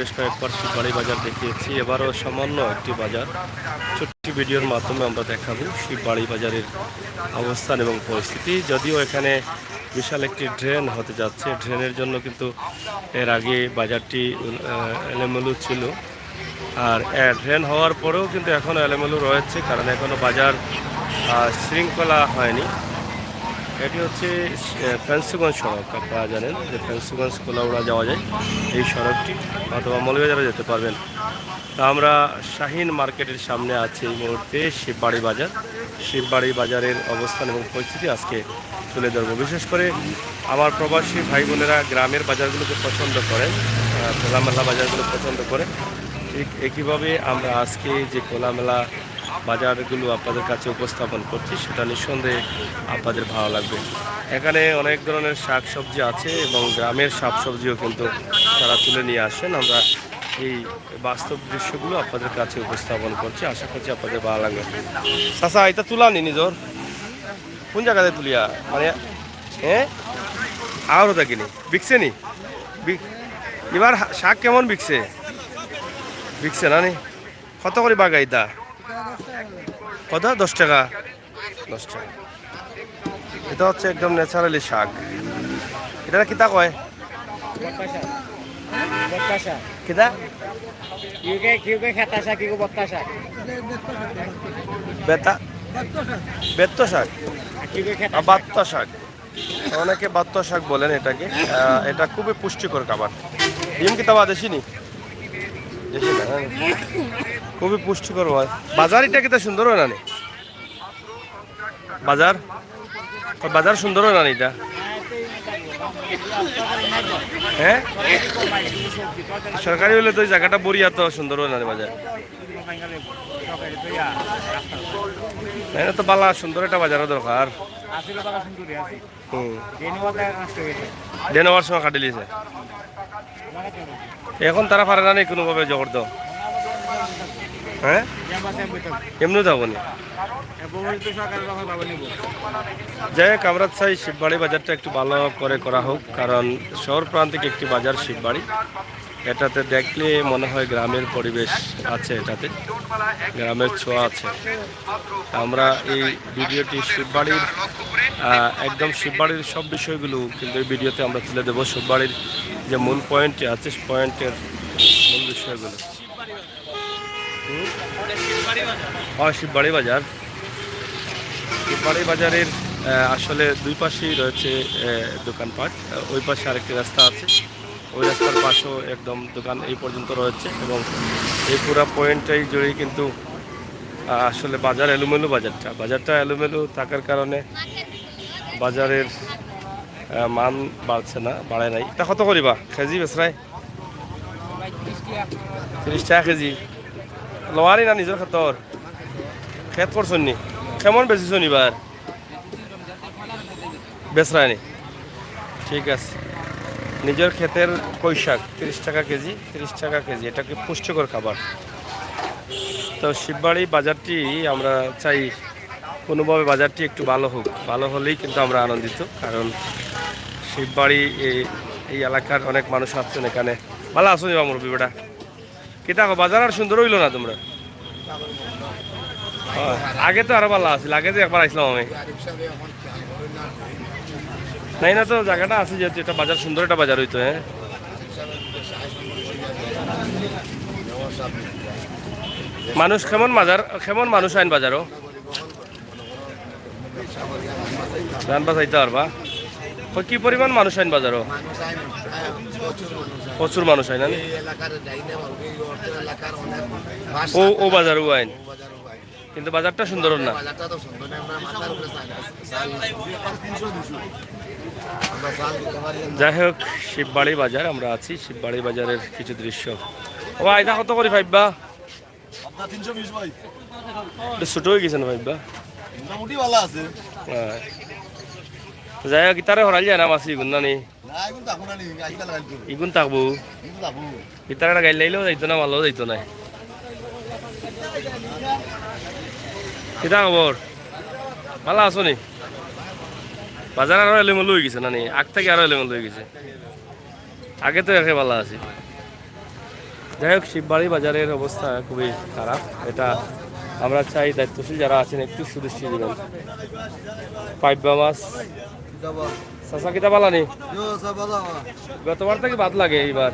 বেশ কয়েকবার শিববাড়ি বাজার দেখিয়েছি, এবারও সামান্য একটি বাজার ছোট্ট ভিডিওর মাধ্যমে আমরা দেখাবো শিববাড়ি বাজারের অবস্থান এবং পরিস্থিতি। যদিও এখানে বিশাল একটি ড্রেন হতে যাচ্ছে, ড্রেনের জন্য কিন্তু এর আগে বাজারটি এলোমেলো ছিল, আর ড্রেন হওয়ার পরেও কিন্তু এখনও এলোমেলো রয়েছে, কারণ এখনও বাজার শৃঙ্খলা হয়নি। এটি হচ্ছে ফেন্সিগঞ্জ সড়ক। আপনারা জানেন যে ফেন্সিগঞ্জ কোলাউড়া যাওয়া যায় এই সড়কটি, অথবা মৌলভীবাজারে যেতে পারবেন। তা আমরা শাহিন মার্কেটের সামনে আছি এই মুহূর্তে। শিববাড়ি বাজার, শিববাড়ি বাজারের অবস্থান এবং পরিস্থিতি আজকে তুলে ধরবো। বিশেষ করে আমার প্রবাসী ভাই বোনেরা গ্রামের বাজারগুলোকে পছন্দ করেন, খোলামেলা বাজারগুলো পছন্দ করেন। ঠিক একইভাবে আমরা আজকে যে খোলামেলা বাজারগুলো আপনাদের কাছে উপস্থাপন করছি, সেটা নিঃসন্দেহে আপনাদের ভালো লাগবে। এখানে অনেক ধরনের শাক সবজি আছে এবং গ্রামের শাক সবজিও কিন্তু তারা তুলে নিয়ে আসেন। আমরা এই বাস্তব দৃশ্যগুলো আপনাদের কাছে উপস্থাপন করছি, আশা করছি আপনাদের ভালো লাগবে। চাচা, এটা তুলা নি নিজর কোন জায়গাতে তুলিয়া মানে হ্যাঁ আরও দেখিনি বিকছে নি এবার শাক কেমন বিকছে বিকছে না নি? কত করে বাগাইতা? কত? 10 টাকা। 10 টাকা। এটা হচ্ছে একদম ন্যাচারালি শাক। এটা কিতা কয়? কিতা? বেতা বেত্ত শাক, বাত্তা শাক, অনেকে বাত্তা শাক বলেন এটাকে। এটা খুবই পুষ্টিকর খাবার। ডিম কিতা বা দেশি নি? দেশি না, খুবই পুষ্টিকর হয়। বাজার এটা কিতা সুন্দর হয় না নি? বাজার বাজার সুন্দর হয় না নি এটা? হ্যাঁ, সরকারি হলে তো জায়গাটা বড়িয়া তো সুন্দর হয় না বাজার। তো বালা সুন্দর একটা বাজারও দরকার। ডেনোয়ার সময় কাটি লিছে, এখন তারা পারে না কোনোভাবে জবরদ। হ্যাঁ, এমনি যাবো নি। যাই হোক, আমরা চাই শিববাড়ি বাজারটা একটু ভালো করে করা হোক, কারণ শহর প্রান্তিক একটি বাজার শিববাড়ি। এটাতে দেখলে মনে হয় গ্রামের পরিবেশ আছে, এটাতে গ্রামের ছোঁয়া আছে। আমরা এই ভিডিওটি শিববাড়ির একদম শিববাড়ির সব বিষয়গুলো কিন্তু এই ভিডিওতে আমরা তুলে দেবো। শিববাড়ির যে মূল পয়েন্টটি আছে, পয়েন্টের মূল বিষয়গুলো। শিববাড়ি বাজার, শিববাড়ি বাজারের আসলে দুই পাশেই রয়েছে দোকানপাট। ওই পাশে আরেকটি রাস্তা আছে, ওই রাস্তার পাশেও একদম দোকান এই পর্যন্ত রয়েছে, এবং এই পুরো পয়েন্টটাই জুড়েই কিন্তু আসলে বাজার এলোমেলো। বাজারটা এলোমেলো থাকার কারণে বাজারের মান বাড়ছে না, বাড়ে নাই। তা কত করিবা কেজি বেসরাই? 30 টাকা কেজি। লোয়ারি না নিজের ক্ষেতর ক্ষেত করছেন নি? কেমন বেশিছ নিবার বেসরাই নি? ঠিক আছে, নিজের ক্ষেতের কই শাক 30 টাকা কেজি। 30 টাকা কেজি, এটা কি পুষ্টিকর খাবার। তো শিববাড়ি বাজারটি আমরা চাই কোনোভাবে বাজারটি একটু ভালো হোক, ভালো হলেই কিন্তু আমরা আনন্দিত। কারণ শিববাড়ি এই এলাকার অনেক মানুষ আসছেন এখানে। ভালো আছো নি আমার বিবেটা? কিতা বাজার আর সুন্দর হইল না তোমরা? আগে তো আরো ভালো আছিল, আগে তো একবার আসলাম আমি। নাই না, তো জায়গাটা আছে যেহেতু, এটা বাজার সুন্দর একটা বাজার হইতো। হ্যাঁ, মানুষ কেমন মানুষ আইন বাজারও ধান বাজাইতে পারবা? কি পরিমাণ মানুষ আইন বাজারও? প্রচুর মানুষ আইন। ও বাজারও আইন, কিন্তু বাজারটা সুন্দর না। যাই হোক, শিববাড়ি বাজার আমরা আছি, শিববাড়ি বাজারের কিছু দৃশ্য। ও আইদা কত করে ভাইবা? ছোট হয়ে গেছে না ভাইবা? যাই হোক, ইতারে হরাল যায় না মাছ ইগুন না নি? ইগুন থাকবো, ইতারে গাইল লাইলেও যাইতো না, ভালো যাইতো না। কিতা খবর? ভালো আছো নি? বাজার আরো এলোমেলো হয়ে গেছে না নি? আগ থেকে আরো এলোমেলো হয়ে গেছে। আগে তো একে ভালো আছে। যাই হোক, শিববাড়ি বাজারের অবস্থা খুবই খারাপ। এটা আমরা চাই দায়িত্বশীল যারা আছেন একটু সুদৃষ্টি দেবেন। পাইবা মাছ চাচা কিতা পালানি গতবার থেকে বাদ লাগে এইবার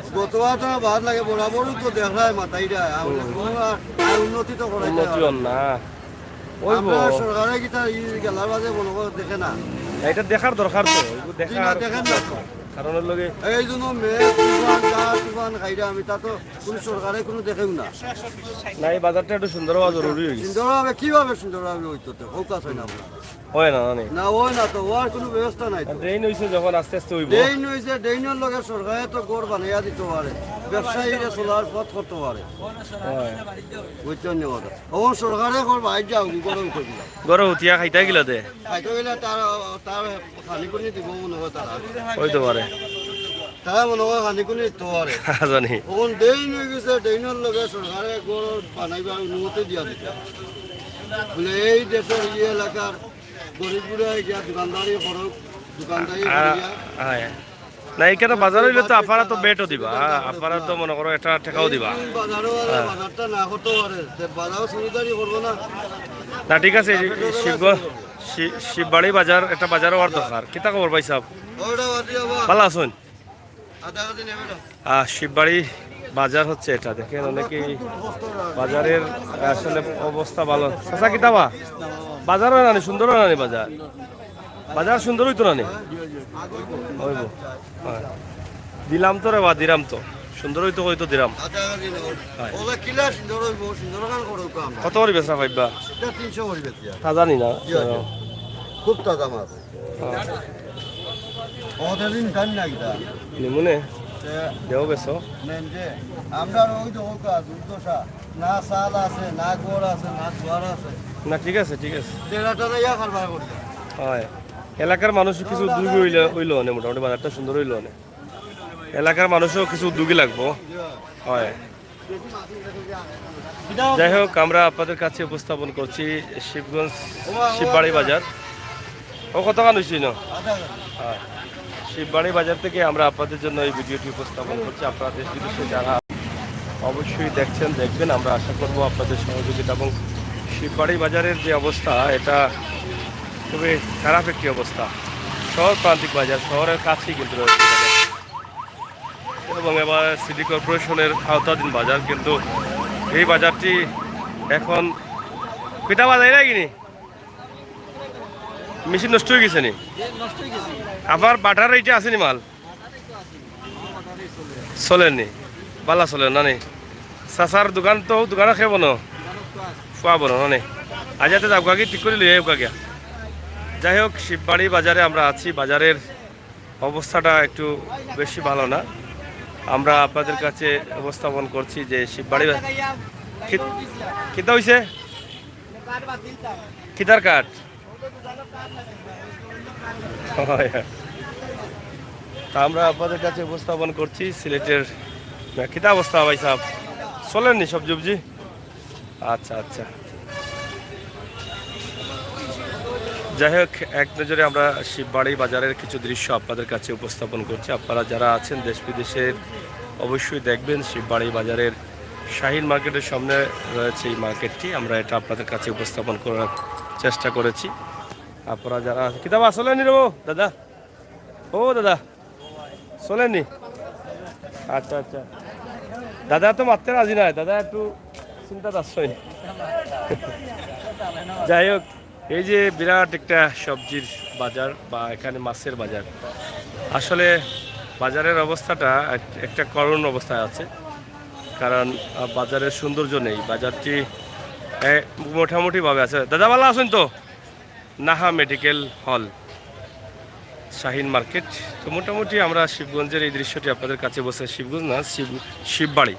উন্নতি হন না এটা দেখার দরকার তো দেখার কারণের লগে এই জন্য মেয়ে তুফান খাইরা আমি তা তো কোনো সরকারে কোনো দেখেও না না এই বাজারটা একটু সুন্দর হওয়া জরুরি হয়েছে। সুন্দরভাবে কিভাবে সুন্দরভাবে হইতো তো ফোকাস হয় না হয় না না ওই না তো ওর কোনো ব্যবস্থা নাই ড্রেন হইছে যখন আস্তে আস্তে হইব ড্রেন হইছে ড্রেনের লগে সরকারে তো গড় বানাইয়া দিতে পারে ব্যবসায়ীরা চলার পথ করতে পারে বুঝছেন না কথা ও সরকারে গড় বাইর যাও গড় উঠে দিল গড় উঠিয়া খাইতে গেল দে খাইতে গেলে তার তার খালি করে দিব মনে হয় তারা হইতে পারে তারা মনে হয় খালি করে দিতে পারে জানি ওখান ড্রেন হয়ে গেছে ড্রেনের লগে সরকারে গড় বানাইবার অনুমতি দিয়া দিতে বলে এই দেশের এই এলাকার গরিবগুলা গিয়া দোকানদারি করুক দোকানদারি না এখানে বাজার হইলে তো আপনারা তো বেটও দিবা আপনারা তো মনে করো একটা টেকাও দিবা বাজারটা না করতে পারে বাজার সুবিধারি করবো না না ঠিক আছে শিববাড়ি বাজার একটা বাজার হওয়ার দরকার কিতা খবর ভাই সাহেব ভালো আছেন শিববাড়ি বাজার হচ্ছে এটা দেখেন অনেকেই বাজারের আসলে অবস্থা ভালো চাচা কিতাবা বাজার হয় নানি সুন্দর হয় নানি বাজার বাজার সুন্দর হইতো নানি হইব দিলাম তো রে বা দিলাম তো সুন্দর হইতো হইতো দিলাম কত করে বেচা পাইবা তা জানি না খুব তাজা মাছ নিমুনে দেও বেছো আমরা ওই তো দুর্দশা না চাল আছে না গোড় আছে না জোয়ার আছে না ঠিক আছে ঠিক আছে হয় এলাকার মানুষ কিছু উদ্যোগী হইল অনেক মোটামুটি বাজারটা সুন্দর হইল অনেক এলাকার মানুষও কিছু উদ্যোগী লাগবো হয় যাই হোক আমরা আপনাদের কাছে উপস্থাপন করছি শিবগঞ্জ শিববাড়ি বাজার ও কতক্ষণ হয়েছি না হ্যাঁ শিববাড়ি বাজার থেকে আমরা আপনাদের জন্য এই ভিডিওটি উপস্থাপন করছি আপনারা দেশ বিদেশে যারা অবশ্যই দেখবেন আমরা আশা করব আপনাদের সহযোগিতা এবং শিববাড়ি বাজারের যে অবস্থা এটা খুবই খারাপ একটি অবস্থা শহর প্রান্তিক বাজার শহরের কাছেই কিন্তু রয়েছে এবং এবার সিটি কর্পোরেশনের আওতাধীন বাজার কিন্তু এই বাজারটি এখন পিঠা বাজার নাকি মেশিন নষ্ট হয়ে গেছে নি আবার বাটার এইটা আসেনি মাল চলেনি বালা চলে না নি চাচার দোকান তো দোকানে খেয়ে বনো ফুয়া বনো না নি আজ যাতে যাবো কি ঠিক করে লিয়ে গিয়া যাই হোক শিববাড়ি বাজারে আমরা আছি বাজারের অবস্থাটা একটু বেশি ভালো না আমরা আপনাদের কাছে উপস্থাপন করছি যে শিববাড়ি কিতা হইছে কিতার কাঠ তা আমরা আপনাদের কাছে উপস্থাপন করছি সিলেটের কিতা অবস্থা ভাই সাহেব চলেননি সব সবজি আচ্ছা আচ্ছা যাই হোক এক নজরে আমরা শিববাড়ি বাজারের কিছু দৃশ্য আপনাদের কাছে উপস্থাপন করছি আপনারা যারা আছেন দেশ বিদেশের অবশ্যই দেখবেন শিববাড়ি বাজারের শাহিন মার্কেটের সামনে রয়েছে এই মার্কেটটি আমরা এটা আপনাদের কাছে উপস্থাপন করার চেষ্টা করেছি আপনারা যারা কিতাব আসলেনি রে দাদা ও দাদা চলেননি আচ্ছা আচ্ছা দাদা তো মারতে রাজি নয় দাদা একটু চিন্তা আসছই যাই হোক এই যে বিরাট একটা সবজির বাজার বা এখানে মাছের বাজার আসলে বাজারের অবস্থাটা একটা করুণ অবস্থায় আছে কারণ বাজারের সৌন্দর্য নেই বাজারটি মোটামুটিভাবে আছে দাদা ভালো আছেন তো Naha medical hall Shahin market তো মোটামুটি আমরা শিবগঞ্জের এই দৃশ্যটি আপনাদের কাছে বসে শিবগঞ্জ না শিববাড়ি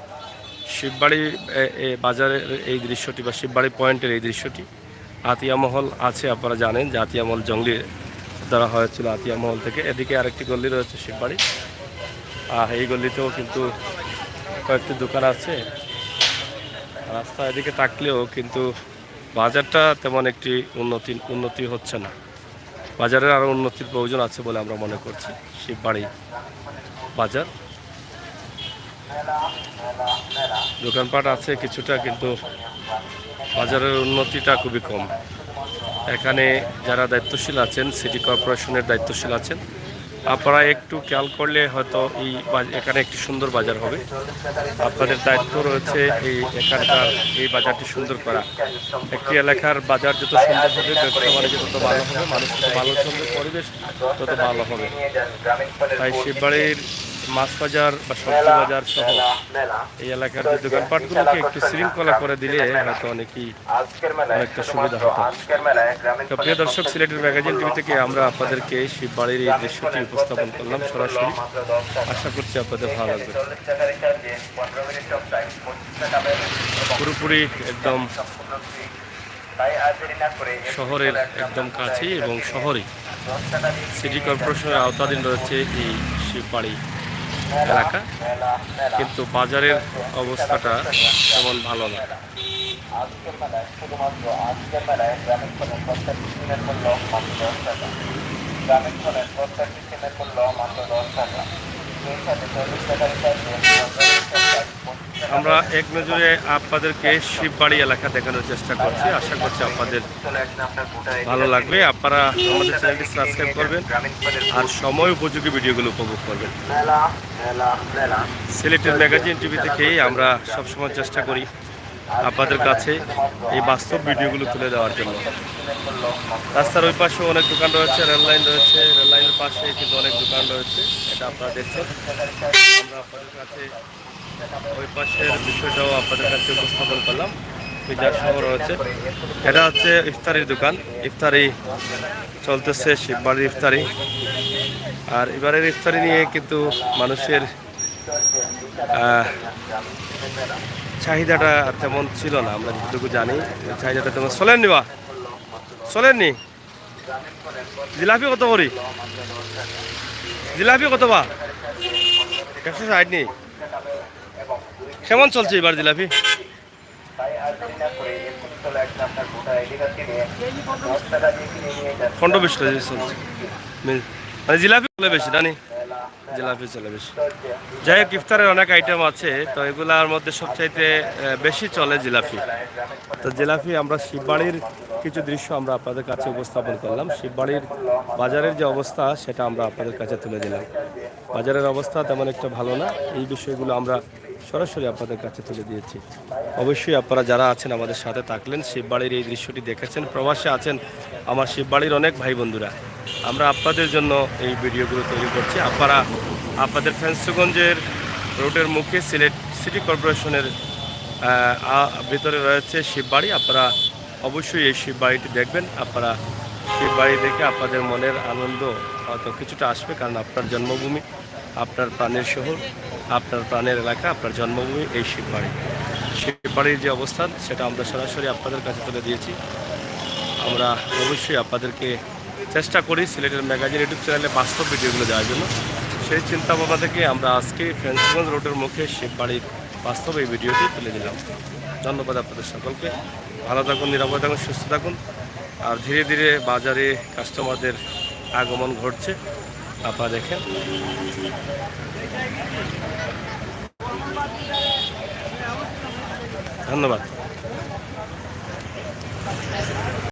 বাজারের এই দৃশ্যটি বা শিববাড়ি পয়েন্টের এই দৃশ্যটি আতিয়া মহল আছে আপনারা জানেন যে আতিয়া মহল জঙ্গলি ধরা হয়েছিল আতিয়া মহল থেকে এদিকে আরেকটি গল্লি রয়েছে শিববাড়ি এই গল্লিতেও কিন্তু কয়েকটি দোকান আছে রাস্তা এদিকে থাকলেও কিন্তু বাজারটা তেমন একটি উন্নতি হচ্ছে না বাজারের আরও উন্নতির প্রয়োজন আছে বলে আমরা মনে করছি শিববাড়ি বাজার দোকানপাট আছে কিছুটা, কিন্তু বাজারের উন্নতিটা খুবই কম। এখানে যারা দায়িত্বশীল আছেন, সিটি কর্পোরেশনের দায়িত্বশীল আছেন, আপনারা একটু খেয়াল করলে হয়তো এখানে একটি সুন্দর বাজার হবে। আপনাদের দায়িত্ব রয়েছে এখানকার এই বাজারটি সুন্দর করা। একটি এলাকার বাজার যত সুন্দর হবে, ব্যবসা বাণিজ্য তত ভালো হবে, মানুষ তত ভালো চলবে, পরিবেশ তত ভালো হবে। তাই শিববাড়ির মাছ বাজার বা সবজি বাজার সহ এই এলাকার যে দোকানপাটগুলোকে একটু শৃঙ্খলা করে দিলে হয়তো অনেকটা সুবিধা হতো। তো প্রিয় দর্শক, সিলেটের ম্যাগাজিন টিভি থেকে আমরা আপনাদেরকে শিববাড়ির এই দৃশ্যটি উপস্থাপন করলাম সরাসরি। আশা করছি আপনাদের ভালো লাগবে। পুরোপুরি একদম শহরের একদম কাছেই এবং শহরে সিটি কর্পোরেশনের আওতাধীন রয়েছে এই শিববাড়ি এলাকা, কিন্তু বাজারের অবস্থাটা তেমন ভালো না। আজকের মেলায় শুধুমাত্র আজকের মেলায় গ্রামীণ ফোনের প্রত্যেকটি সিমের মূল্য মাত্র 10 টাকা। গ্রামীণ ফোনের প্রত্যেকটি সিমের মূল্য মাত্র 10 টাকা। সেই সাথে 40 টাকার রিচার্জে আমরা এক নজরে আপনাদেরকে শিববাড়ি এলাকা দেখানোর চেষ্টা করছি। আশা করছি আপনাদের ভালো লাগবে। আপনারা আমাদের চ্যানেলটি সাবস্ক্রাইব করবেন আর সময় উপযোগী ভিডিওগুলো উপভোগ করবেন। সিলেটের ম্যাগাজিন টিভি থেকেই আমরা সবসময় চেষ্টা করি আপনাদের কাছে এই বাস্তব ভিডিওগুলো তুলে দেওয়ার জন্য। রাস্তার ওই পাশে অনেক দোকান রয়েছে, রেললাইন রয়েছে, রেললাইনের পাশে কিন্তু অনেক দোকান রয়েছে, এটা আপনারা দেখছেন। আমরা আপনাদের কাছে ওই পাশের বিষয়টাও আপনাদের কাছে উপস্থাপন করলাম। পিজার সহ রয়েছে, এটা হচ্ছে ইফতারির দোকান। ইফতারি চলতেছে, শিববাড়ির ইফতারি। আর এবারের ইফতারি নিয়ে কিন্তু মানুষের চাহিদাটা তেমন ছিল না, আমরা যতটুকু জানি চাহিদাটা তেমন চলেননি। বা চলেননি। জিলাপি কত করি? জিলাপি কত বা? 160 নি। কেমন চলছে এবার জিলাপি? পনেরো 20 কেজি চলছে, মানে জিলাপি চলে বেশি জানি, জিলাপি চলে বেশি। যাই হোক, ইফতারের অনেক আইটেম আছে, তো এগুলার মধ্যে সবচাইতে বেশি চলে জিলাপি। তো জিলাপি আমরা শিববাড়ির কিছু দৃশ্য আমরা আপনাদের কাছে উপস্থাপন করলাম। শিববাড়ির বাজারের যে অবস্থা সেটা আমরা আপনাদের কাছে তুলে দিলাম। বাজারের অবস্থা তেমন একটা ভালো না, এই বিষয়গুলো আমরা সরাসরি আপনাদের কাছে তুলে দিয়েছি। অবশ্যই আপনারা যারা আছেন আমাদের সাথে থাকলেন, শিববাড়ির এই দৃশ্যটি দেখেছেন, প্রবাসে আছেন আমার শিববাড়ির অনেক ভাই বন্ধুরা, আমরা আপনাদের জন্য এই ভিডিওগুলো তৈরি করছি। আপনারা আপনাদের ফেন্সগঞ্জের রোডের মুখে সিলেট সিটি কর্পোরেশনের ভিতরে রয়েছে শিববাড়ি। আপনারা অবশ্যই এই শিববাড়িটি দেখবেন। আপনারা শিববাড়ি দেখে আপনাদের মনের আনন্দ হয়তো কিছুটা আসবে, কারণ আপনার জন্মভূমি, আপনার প্রাণের শহর, আপনার প্রাণের এলাকা, আপনার জন্মভূমি এই শিববাড়ি। শিববাড়ির যে অবস্থান সেটা আমরা সরাসরি আপনাদের কাছে তুলে দিয়েছি। আমরা অবশ্যই আপনাদেরকে চেষ্টা করি সিলেটের ম্যাগাজিন ইউটিউব চ্যানেলে বাস্তব ভিডিওগুলো দেওয়ার জন্য। সেই চিন্তাভাবনা থেকে আমরা আজকে ফেন্সগঞ্জ রোডের মুখে শিববাড়ির বাস্তব এই ভিডিওটি তুলে দিলাম। ধন্যবাদ আপনাদের সকলকে। ভালো থাকুন, নিরাপদ থাকুন, সুস্থ থাকুন। আর ধীরে ধীরে বাজারে কাস্টমারদের আগমন ঘটছে, আপনারা দেখেন। ধন্যবাদ।